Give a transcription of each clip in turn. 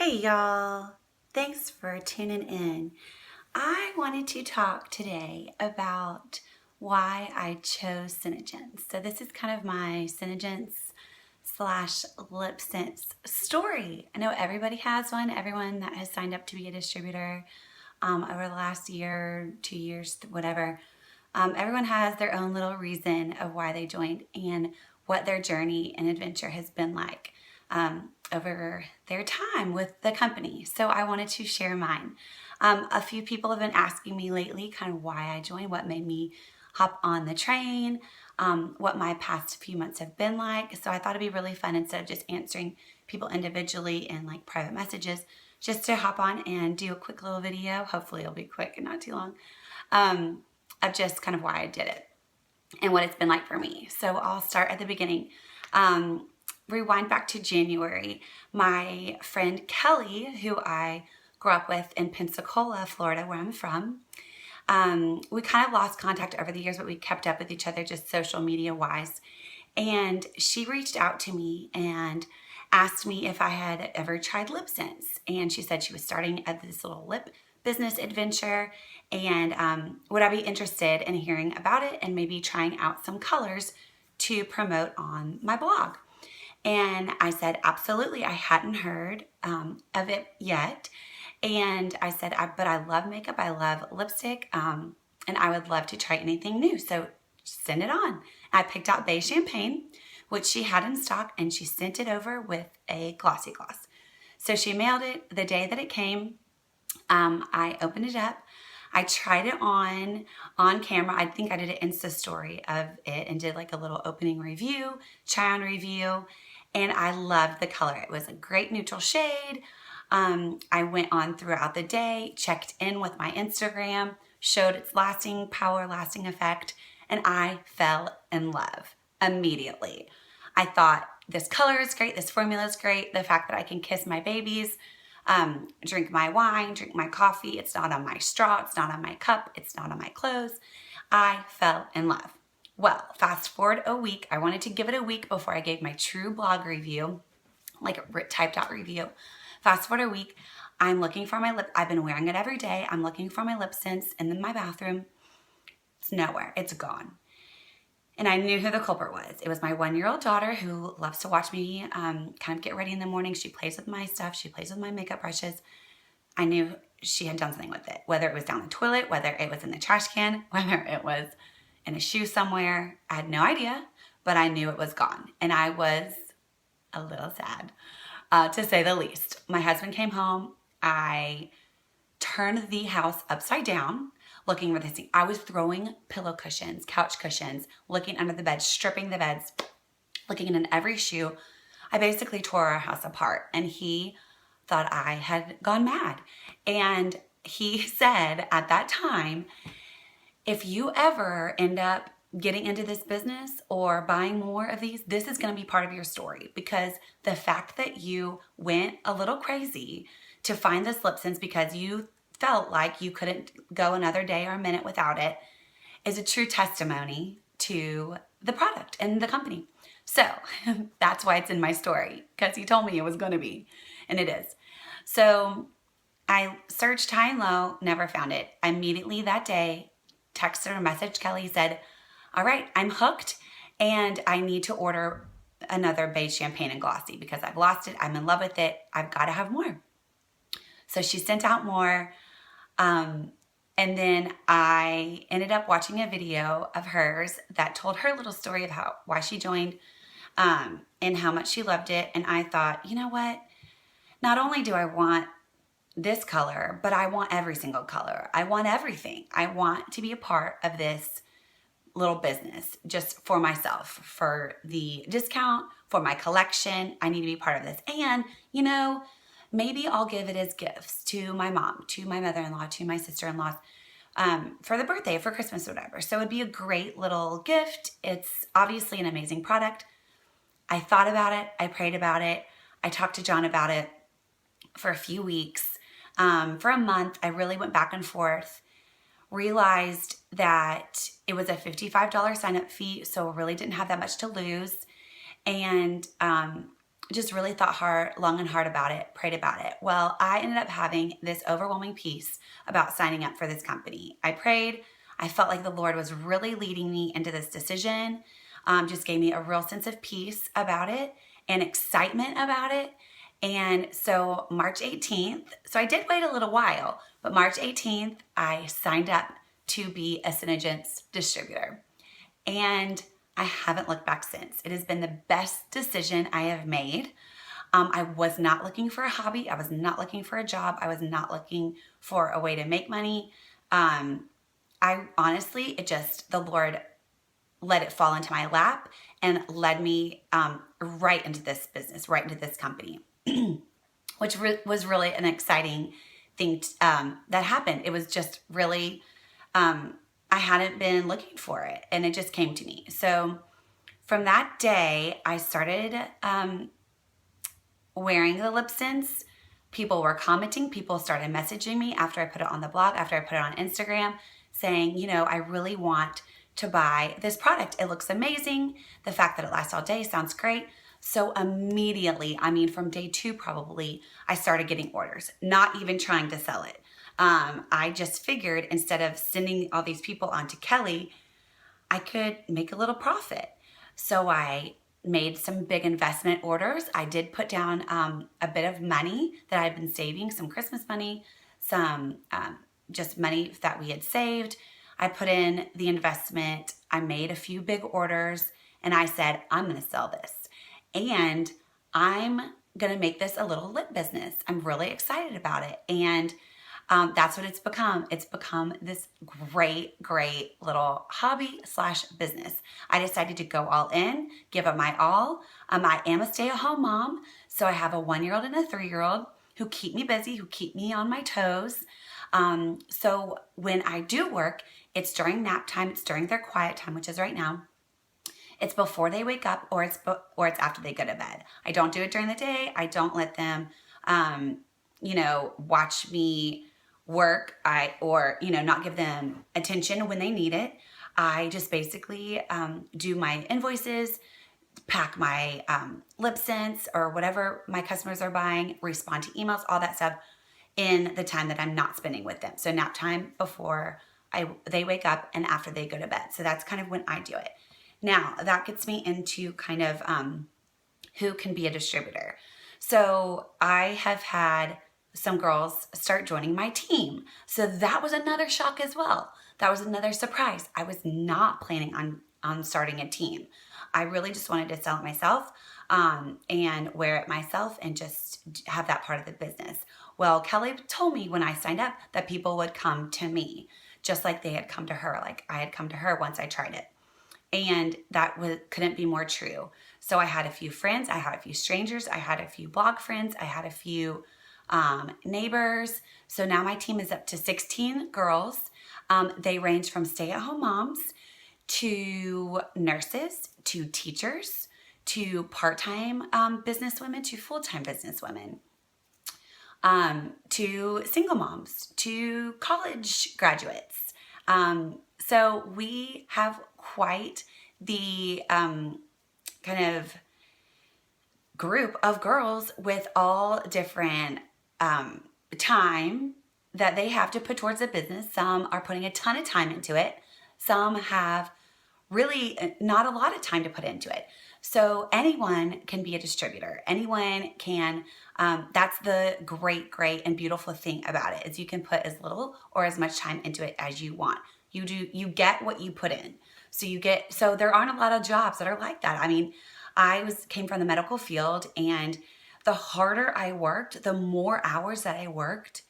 Hey y'all, thanks for tuning in. I wanted to talk today about why I chose Synergence. So this is kind of my Synergence slash LipSense story. I know everybody has one, everyone that has signed up to be a distributor over the last year, 2 years, whatever. Everyone has their own little reason of why they joined and what their journey and adventure has been like over their time with the company. So I wanted to share mine. A few people have been asking me lately kind of why I joined, what made me hop on the train, what my past few months have been like. So I thought it'd be really fun, instead of just answering people individually in like private messages, just to hop on and do a quick little video. Hopefully it'll be quick and not too long, of just kind of why I did it and what it's been like for me. So I'll start at the beginning. Rewind back to January. My friend Kelly, who I grew up with in Pensacola, Florida, where I'm from, we kind of lost contact over the years, but we kept up with each other just social media wise. And she reached out to me and asked me if I had ever tried LipSense. And she said she was starting at this little lip business adventure, and would I be interested in hearing about it and maybe trying out some colors to promote on my blog. And I said, absolutely. I hadn't heard of it yet. And I said, but I love makeup. I love lipstick. And I would love to try anything new. So send it on. I picked out Beige Champagne, which she had in stock, and she sent it over with a glossy gloss. So she mailed it the day that it came. I opened it up. I tried it on camera. I think I did an Insta story of it and did like a little opening review, try on review, and I loved the color. It was a great neutral shade. I went on throughout the day, checked in with my Instagram, showed its lasting power, lasting effect, and I fell in love immediately. I thought, this color is great, this formula is great, the fact that I can kiss my babies, drink my wine, drink my coffee. It's not on my straw. It's not on my cup. It's not on my clothes. I fell in love. Well, fast forward a week. I wanted to give it a week before I gave my true blog review, like a typed out review. Fast forward a week. I'm looking for my lip. I've been wearing it every day. I'm looking for my LipSense in my bathroom. It's nowhere. It's gone. And I knew who the culprit was. It was my 1-year-old daughter, who loves to watch me kind of get ready in the morning. She plays with my stuff. She plays with my makeup brushes. I knew she had done something with it, whether it was down the toilet, whether it was in the trash can, whether it was in a shoe somewhere. I had no idea, but I knew it was gone. And I was a little sad, to say the least. My husband came home. I turned the house upside down, looking for this thing. I was throwing pillow cushions, couch cushions, looking under the bed, stripping the beds, looking in every shoe. I basically tore our house apart, and he thought I had gone mad. And he said at that time, if you ever end up getting into this business or buying more of these, this is going to be part of your story, because the fact that you went a little crazy to find this LipSense because you felt like you couldn't go another day or a minute without it is a true testimony to the product and the company. So that's why it's in my story, because he told me it was going to be, and it is. So I searched high and low, never found it. Immediately that day, texted or messaged Kelly, said, all right, I'm hooked, and I need to order another Beige Champagne and Glossy because I've lost it. I'm in love with it. I've got to have more. So she sent out more. And then I ended up watching a video of hers that told her little story of why she joined, and how much she loved it. And I thought, you know what? Not only do I want this color, but I want every single color. I want everything. I want to be a part of this little business just for myself, for the discount, for my collection. I need to be part of this. And, maybe I'll give it as gifts to my mom, to my mother-in-law, to my sister-in-law, for the birthday, for Christmas, or whatever. So it'd be a great little gift. It's obviously an amazing product. I thought about it. I prayed about it. I talked to John about it for a few weeks. For a month, I really went back and forth, realized that it was a $55 sign-up fee, so really didn't have that much to lose. And just really thought long and hard about it, prayed about it. Well, I ended up having this overwhelming peace about signing up for this company. I prayed. I felt like the Lord was really leading me into this decision. Just gave me a real sense of peace about it and excitement about it. And so March 18th, so I did wait a little while, but March 18th, I signed up to be a Synergence distributor. And I haven't looked back since. It has been the best decision I have made. I was not looking for a hobby. I was not looking for a job. I was not looking for a way to make money. I honestly, the Lord let it fall into my lap and led me right into this business, right into this company, which was really an exciting thing that happened. It was just really, I hadn't been looking for it, and it just came to me. So from that day, I started wearing the LipSense. People were commenting. People started messaging me after I put it on the blog, after I put it on Instagram, saying, I really want to buy this product. It looks amazing. The fact that it lasts all day sounds great. So immediately, from day 2 probably, I started getting orders, not even trying to sell it. I just figured instead of sending all these people on to Kelly, I could make a little profit. So I made some big investment orders. I did put down a bit of money that I had been saving, some Christmas money, some just money that we had saved. I put in the investment. I made a few big orders, and I said, I'm going to sell this. And I'm going to make this a little lip business. I'm really excited about it. And that's what it's become. It's become this great little hobby / business. I decided to go all in, give it my all. I am a stay-at-home mom, so I have a 1-year-old and a 3-year-old who keep me busy, who keep me on my toes. So when I do work, it's during nap time, it's during their quiet time, which is right now. It's before they wake up, or it's after they go to bed. I don't do it during the day. I don't let them, watch me work. Not give them attention when they need it. I just basically do my invoices, pack my LipSense or whatever my customers are buying, respond to emails, all that stuff in the time that I'm not spending with them. So nap time before they wake up and after they go to bed. So that's kind of when I do it. Now, that gets me into kind of who can be a distributor. So I have had some girls start joining my team. So that was another shock as well. That was another surprise. I was not planning on starting a team. I really just wanted to sell it myself and wear it myself and just have that part of the business. Well, Kelly told me when I signed up that people would come to me, just like they had come to her, like I had come to her once I tried it. And that couldn't be more true. So I had a few friends, I had a few strangers, I had a few blog friends, I had a few neighbors. So now my team is up to 16 girls. They range from stay-at-home moms to nurses, to teachers, to part-time businesswomen, to full-time businesswomen, to single moms, to college graduates. So we have quite the kind of group of girls with all different time that they have to put towards the business. Some are putting a ton of time into it. Some have really not a lot of time to put into it. So anyone can be a distributor. Anyone can, that's the great and beautiful thing about it, is you can put as little or as much time into it as you want. You get what you put in. So there aren't a lot of jobs that are like that. I came from the medical field, and the harder I worked, the more hours that I worked,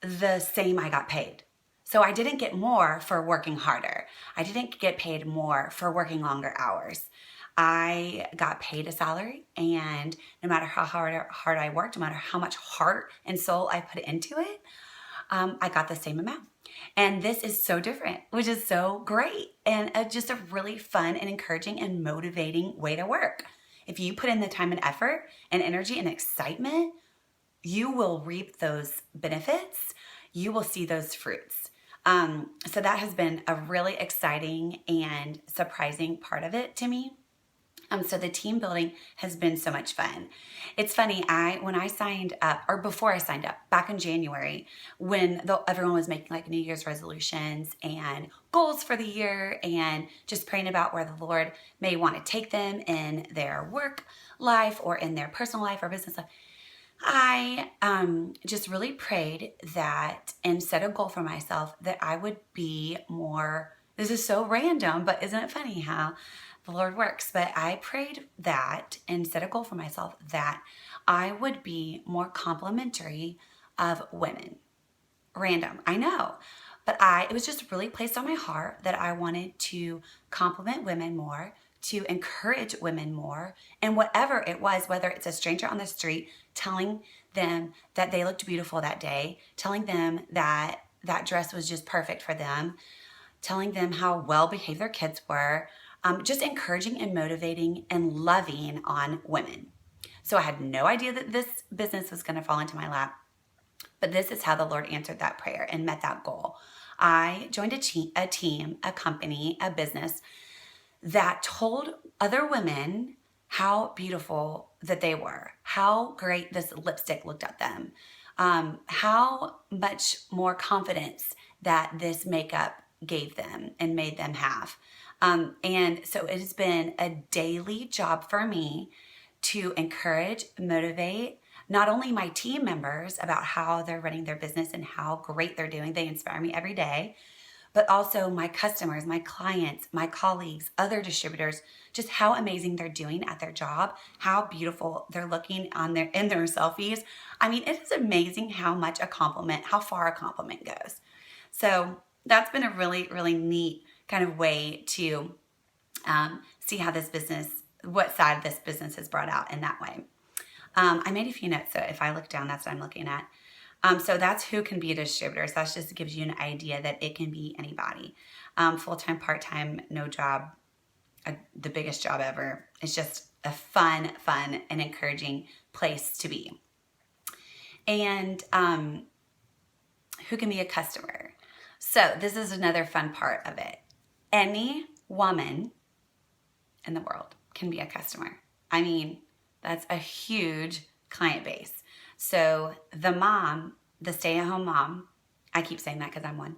the same I got paid. So I didn't get more for working harder. I didn't get paid more for working longer hours. I got paid a salary, and no matter how hard I worked, no matter how much heart and soul I put into it, I got the same amount. And this is so different, which is so great, and just a really fun and encouraging and motivating way to work. If you put in the time and effort and energy and excitement, you will reap those benefits. You will see those fruits. So that has been a really exciting and surprising part of it to me. So the team building has been so much fun. It's funny, when I signed up, or before I signed up, back in January, when everyone was making like New Year's resolutions and goals for the year and just praying about where the Lord may want to take them in their work life or in their personal life or business life, I just really prayed that and set a goal for myself that I would be more, this is so random, but isn't it funny how the Lord works? But I prayed that and set a goal for myself that I would be more complimentary of women. Random, I know. But it was just really placed on my heart that I wanted to compliment women more, to encourage women more, and whatever it was, whether it's a stranger on the street telling them that they looked beautiful that day, telling them that that dress was just perfect for them, telling them how well behaved their kids were, just encouraging and motivating and loving on women. So I had no idea that this business was going to fall into my lap, but this is how the Lord answered that prayer and met that goal. I joined a team, a company, a business that told other women how beautiful that they were, how great this lipstick looked at them, how much more confidence that this makeup gave them and made them have. And so it has been a daily job for me to encourage, motivate, not only my team members about how they're running their business and how great they're doing, they inspire me every day, but also my customers, my clients, my colleagues, other distributors, just how amazing they're doing at their job, how beautiful they're looking in their selfies. I mean, it is amazing how far a compliment goes. So that's been a really, really neat kind of way to see how this business, what side of this business is brought out in that way. I made a few notes, so if I look down, that's what I'm looking at. So that's who can be a distributor. So that just gives you an idea that it can be anybody. Full-time, part-time, no job, the biggest job ever. It's just a fun and encouraging place to be. And who can be a customer? So this is another fun part of it. Any woman in the world can be a customer. I mean, that's a huge client base. So the mom, the stay-at-home mom, I keep saying that because I'm one,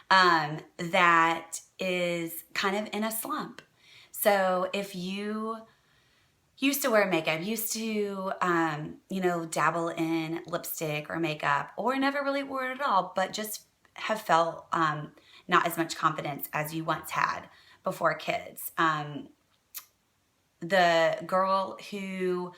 that is kind of in a slump. So if you used to wear makeup, used to, dabble in lipstick or makeup, or never really wore it at all, but just have felt not as much confidence as you once had before kids. The girl who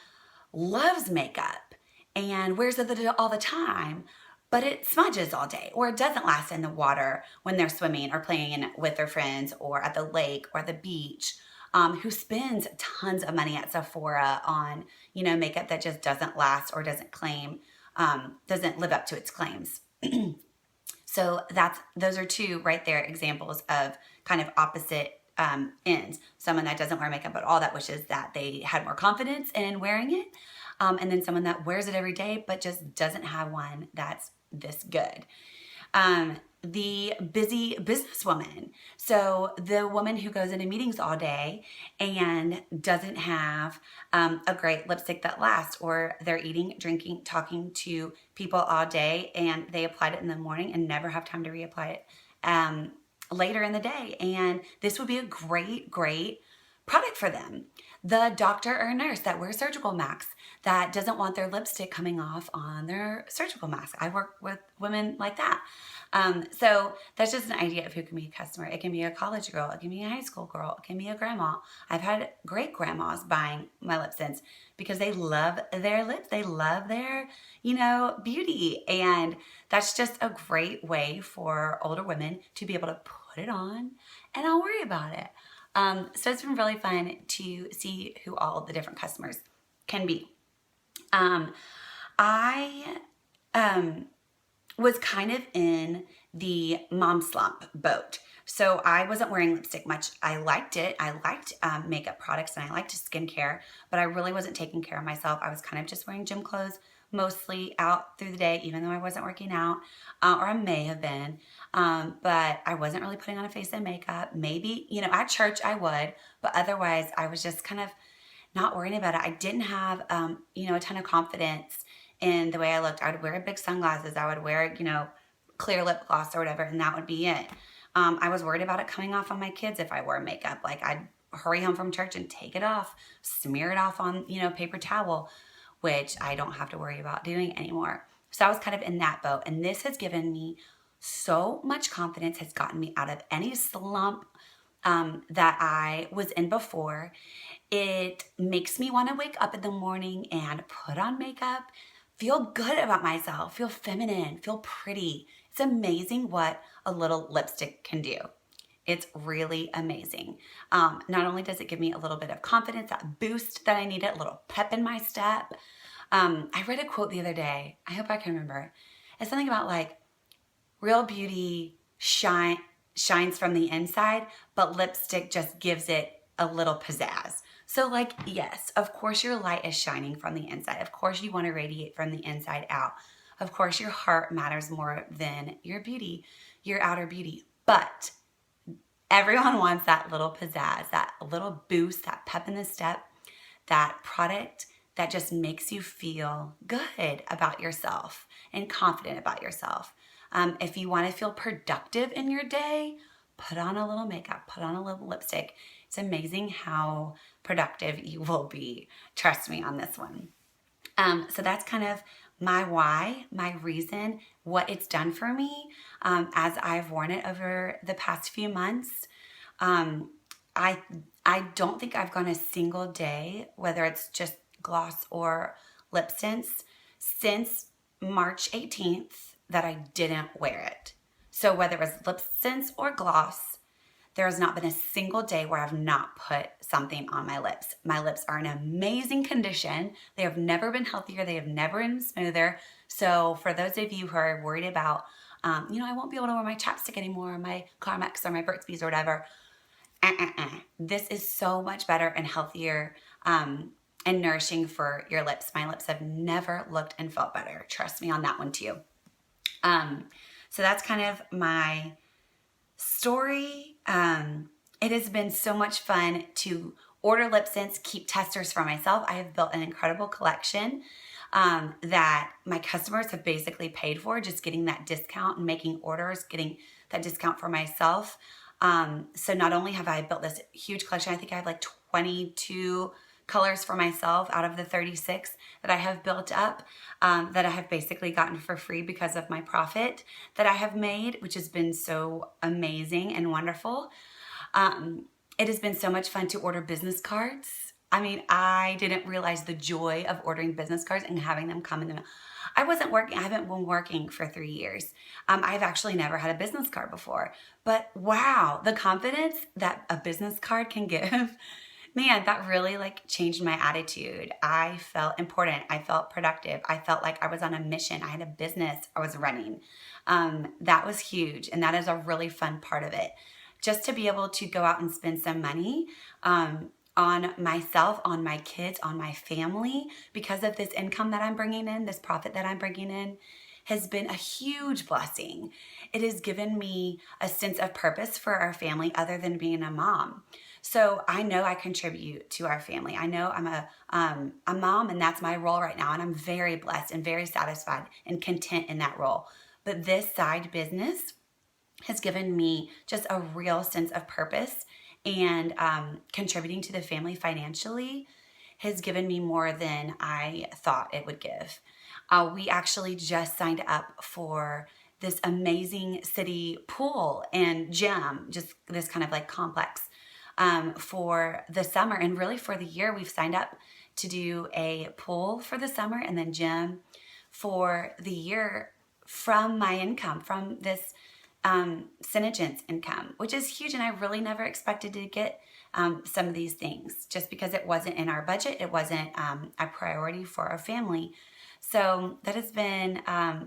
loves makeup and wears it all the time, but it smudges all day, or it doesn't last in the water when they're swimming or playing with their friends or at the lake or the beach, who spends tons of money at Sephora on, makeup that just doesn't last or doesn't live up to its claims. So those are two right there examples of kind of opposite ends. Someone that doesn't wear makeup at all, that wishes that they had more confidence in wearing it. And then someone that wears it every day, but just doesn't have one that's this good. The busy businesswoman. So the woman who goes into meetings all day and doesn't have a great lipstick that lasts, or they're eating, drinking, talking to people all day and they applied it in the morning and never have time to reapply it later in the day. And this would be a great product for them. The doctor or nurse that wears surgical masks that doesn't want their lipstick coming off on their surgical mask. I work with women like that. So that's just an idea of who can be a customer. It can be a college girl. It can be a high school girl. It can be a grandma. I've had great grandmas buying my LipSense because they love their lips. They love their, beauty. And that's just a great way for older women to be able to put it on and not worry about it. So it's been really fun to see who all the different customers can be. I was kind of in the mom slump boat. So I wasn't wearing lipstick much. I liked it. I liked makeup products and I liked skincare, but I really wasn't taking care of myself. I was kind of just wearing gym clothes, mostly out through the day, even though I wasn't working out, or I may have been. But I wasn't really putting on a face and makeup. Maybe, at church I would, but otherwise I was just kind of not worrying about it. I didn't have, a ton of confidence in the way I looked. I would wear big sunglasses. I would wear, clear lip gloss or whatever, and that would be it. I was worried about it coming off on my kids if I wore makeup. Like I'd hurry home from church and take it off, smear it off on, paper towel, which I don't have to worry about doing anymore. So I was kind of in that boat. And this has given me so much confidence, has gotten me out of any slump that I was in before. It makes me want to wake up in the morning and put on makeup, feel good about myself, feel feminine, feel pretty. It's amazing what a little lipstick can do. It's really amazing. Not only does it give me a little bit of confidence, that boost that I needed, a little pep in my step. I read a quote the other day. I hope I can remember. It's something about like real beauty shines from the inside, but lipstick just gives it a little pizzazz. So like, yes, of course your light is shining from the inside. Of course you want to radiate from the inside out. Of course your heart matters more than your beauty, your outer beauty. But everyone wants that little pizzazz, that little boost, that pep in the step, that product that just makes you feel good about yourself and confident about yourself. If you want to feel productive in your day, put on a little makeup, put on a little lipstick. It's amazing how productive you will be. Trust me on this one. So that's kind of my why, my reason, what it's done for me as I've worn it over the past few months. I don't think I've gone a single day, whether it's just gloss or LipSense, since March 18th that I didn't wear it. So whether it was LipSense or gloss, there has not been a single day where I've not put something on my lips. My lips are in amazing condition. They have never been healthier. They have never been smoother. So for those of you who are worried about, I won't be able to wear my chapstick anymore, or my Carmex or my Burt's Bees or whatever. This is so much better and healthier and nourishing for your lips. My lips have never looked and felt better. Trust me on that one too. So that's kind of my story. It has been so much fun to order LipSense, keep testers for myself. I have built an incredible collection that my customers have basically paid for, just getting that discount and making orders, getting that discount for myself. So not only have I built this huge collection, I think I have like 22 colors for myself out of the 36 that I have built up, that I have basically gotten for free because of my profit that I have made, which has been so amazing and wonderful. It has been so much fun to order business cards. I mean, I didn't realize the joy of ordering business cards and having them come in the mail. I haven't been working for 3 years. I've actually never had a business card before, but wow, the confidence that a business card can give, man, that really like changed my attitude. I felt important. I felt productive. I felt like I was on a mission. I had a business I was running. That was huge. And that is a really fun part of it. Just to be able to go out and spend some money on myself, on my kids, on my family, because of this income that I'm bringing in, this profit that I'm bringing in, has been a huge blessing. It has given me a sense of purpose for our family other than being a mom. So I know I contribute to our family. I know I'm a mom, and that's my role right now. And I'm very blessed and very satisfied and content in that role. But this side business has given me just a real sense of purpose, and contributing to the family financially has given me more than I thought it would give. We actually just signed up for this amazing city pool and gym, just this kind of like complex for the summer, and really for the year. We've signed up to do a pool for the summer and then gym for the year from my income, from this Synergence income, which is huge. And I really never expected to get some of these things, just because it wasn't in our budget. It wasn't a priority for our family. So that has been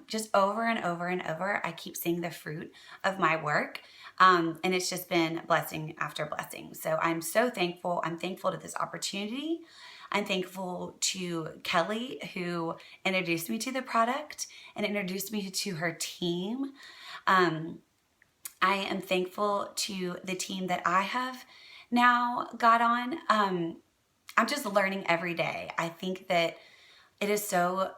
just over and over and over. I keep seeing the fruit of my work. And it's just been blessing after blessing. So I'm so thankful. I'm thankful to this opportunity. I'm thankful to Kelly, who introduced me to the product and introduced me to her team. Um, I am thankful to the team that I have now got on. I'm just learning every day. I think that it is so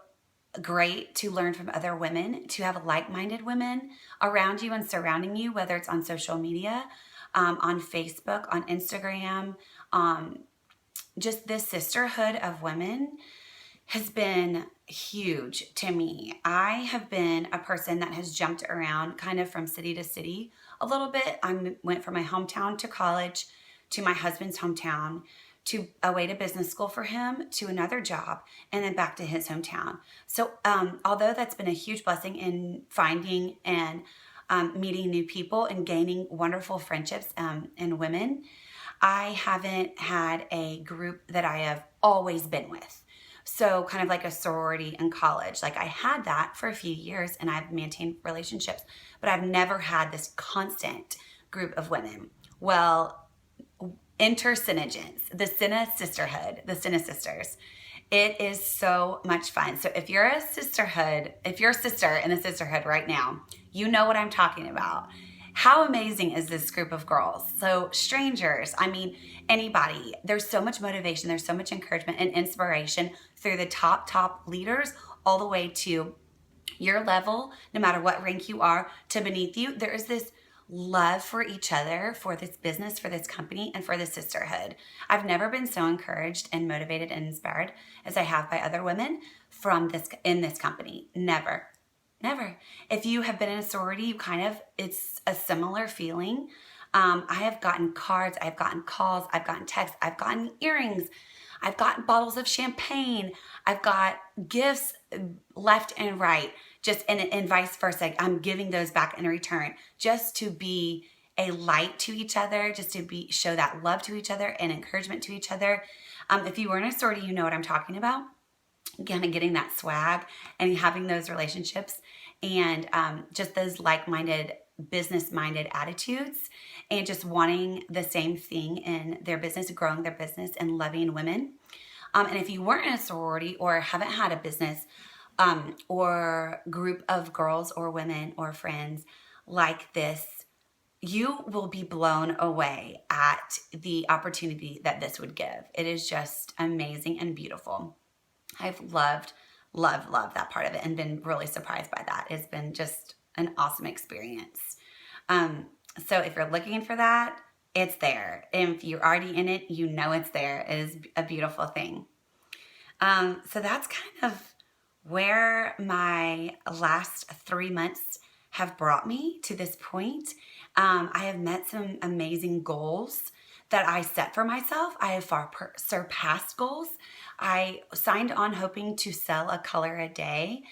great to learn from other women, to have like-minded women around you and surrounding you, whether it's on social media, on Facebook, on Instagram, just this sisterhood of women has been huge to me. I have been a person that has jumped around kind of from city to city a little bit. I went from my hometown to college, to my husband's hometown, to away to business school for him, to another job, and then back to his hometown. So although that's been a huge blessing in finding and meeting new people and gaining wonderful friendships and women, I haven't had a group that I have always been with. So kind of like a sorority in college. Like I had that for a few years and I've maintained relationships, but I've never had this constant group of women. Well, enter Synergence, the Cinna Sisterhood, the Cinna Sisters. It is so much fun. So if you're a sisterhood, if you're a sister in the sisterhood right now, you know what I'm talking about. How amazing is this group of girls? So strangers, I mean, anybody. There's so much motivation. There's so much encouragement and inspiration through the top leaders all the way to your level, no matter what rank you are, to beneath you. There is this love for each other, for this business, for this company, and for the sisterhood. I've never been so encouraged and motivated and inspired as I have by other women from this in this company. Never. Never. If you have been in a sorority, it's a similar feeling. I have gotten cards, I've gotten calls, I've gotten texts, I've gotten earrings, I've gotten bottles of champagne, I've got gifts left and right, and vice versa. I'm giving those back in return just to be a light to each other, just to show that love to each other and encouragement to each other. If you were in a sorority, you know what I'm talking about. Kind of getting that swag and having those relationships and just those like-minded, business-minded attitudes and just wanting the same thing in their business, growing their business and loving women. And if you weren't in a sorority or haven't had a business or group of girls or women or friends like this, you will be blown away at the opportunity that this would give. It is just amazing and beautiful. I've loved that part of it and been really surprised by that. It's been just an awesome experience. So if you're looking for that, it's there. And if you're already in it, you know it's there. It is a beautiful thing. So that's kind of where my last 3 months have brought me to this point. I have met some amazing goals that I set for myself. I have far surpassed goals. I signed on hoping to sell a color a day.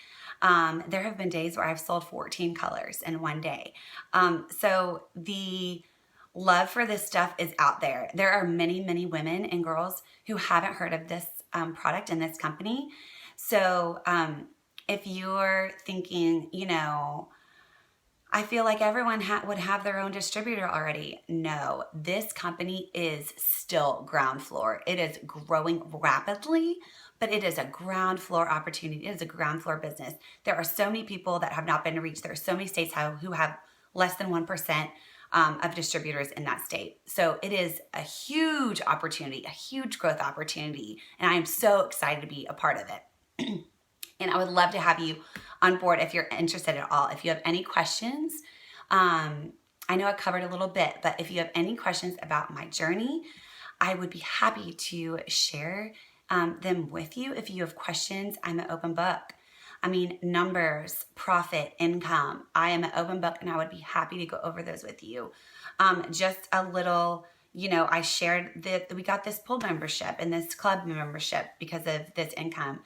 There have been days where I've sold 14 colors in one day. So the love for this stuff is out there. There are many, many women and girls who haven't heard of this product and this company. So if you're thinking, I feel like everyone would have their own distributor already. No, this company is still ground floor. It is growing rapidly, but it is a ground floor opportunity. It is a ground floor business. There are so many people that have not been reached. There are so many states who have less than 1% of distributors in that state. So it is a huge opportunity, a huge growth opportunity. And I am so excited to be a part of it. And I would love to have you on board if you're interested at all. If you have any questions, I know I covered a little bit, but if you have any questions about my journey, I would be happy to share them with you. If you have questions, I'm an open book. I mean, numbers, profit, income. I am an open book and I would be happy to go over those with you. Just a little, I shared that we got this pool membership and this club membership because of this income.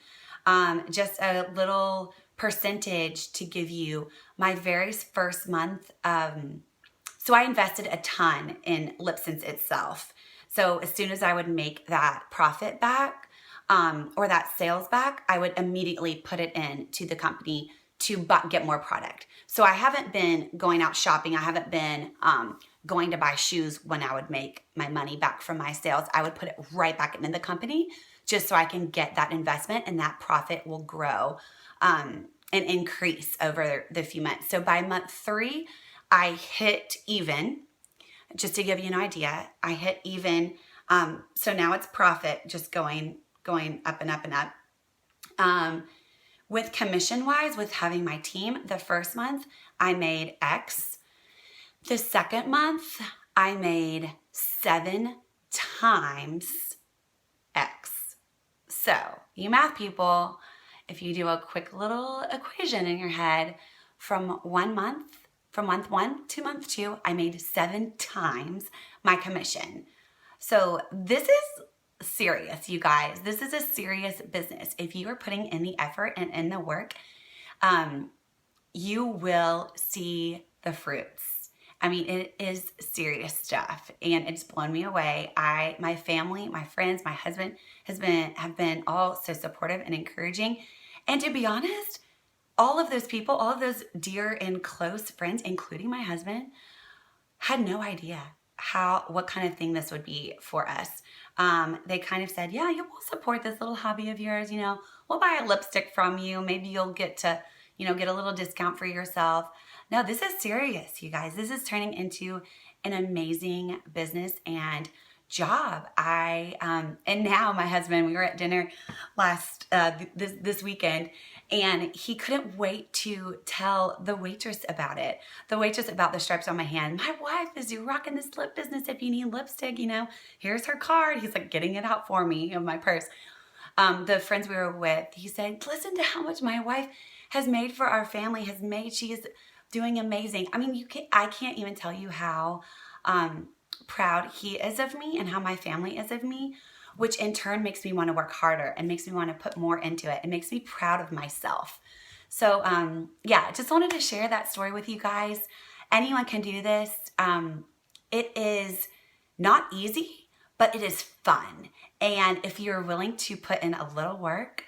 Just a little percentage to give you my very first month. So I invested a ton in LipSense itself. So as soon as I would make that profit back, or that sales back, I would immediately put it in to the company to get more product. So I haven't been going out shopping. I haven't been going to buy shoes when I would make my money back from my sales. I would put it right back into the company just so I can get that investment and that profit will grow and increase over the few months. So by month 3, I hit even. Just to give you an idea, I hit even. So now it's profit just going up and up and up. With commission wise, with having my team, the first month I made X. The second month I made 7 times X. So you math people, if you do a quick little equation in your head, from month 1 to month 2, I made 7 times my commission. So this is serious, you guys. This is a serious business. If you are putting in the effort and in the work, you will see the fruits. I mean, it is serious stuff, and it's blown me away. My family, my friends, my husband have been all so supportive and encouraging. And to be honest, all of those people, all of those dear and close friends, including my husband, had no idea what kind of thing this would be for us. They kind of said, yeah, we'll support this little hobby of yours. We'll buy a lipstick from you. Maybe you'll get to, get a little discount for yourself. No, this is serious, you guys. This is turning into an amazing business and job. And now my husband, we were at dinner this weekend, and he couldn't wait to tell the waitress about it. The waitress about the stripes on my hand. My wife is rocking this lip business. If you need lipstick, here's her card. He's like getting it out for me in my purse. The friends we were with, he said, listen to how much my wife has made for our family, she is doing amazing. I mean, I can't even tell you how proud he is of me and how my family is of me, which in turn makes me want to work harder and makes me want to put more into it. It makes me proud of myself. So just wanted to share that story with you guys. Anyone can do this. It is not easy, but it is fun. And if you're willing to put in a little work,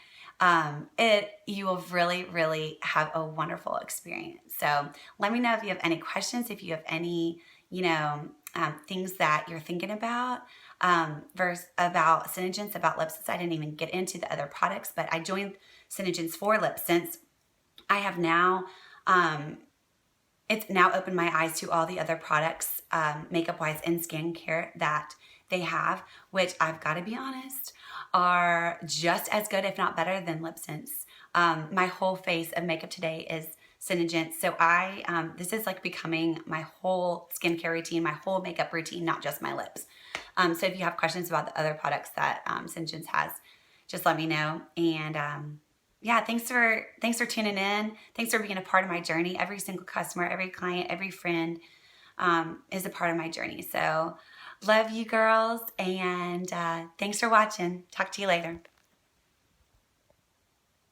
you will really, really have a wonderful experience. So let me know if you have any questions, if you have any, things that you're thinking about, about SeneGence, about LipSense. I didn't even get into the other products, but I joined SeneGence for LipSense. I have now, it's now opened my eyes to all the other products, makeup-wise and skincare that they have, which I've got to be honest, are just as good, if not better, than LipSense. My whole face of makeup today is SeneGence. So this is like becoming my whole skincare routine, my whole makeup routine, not just my lips. So if you have questions about the other products that SeneGence has, just let me know. And thanks for tuning in. Thanks for being a part of my journey. Every single customer, every client, every friend is a part of my journey. So love you girls, and thanks for watching. Talk to you later.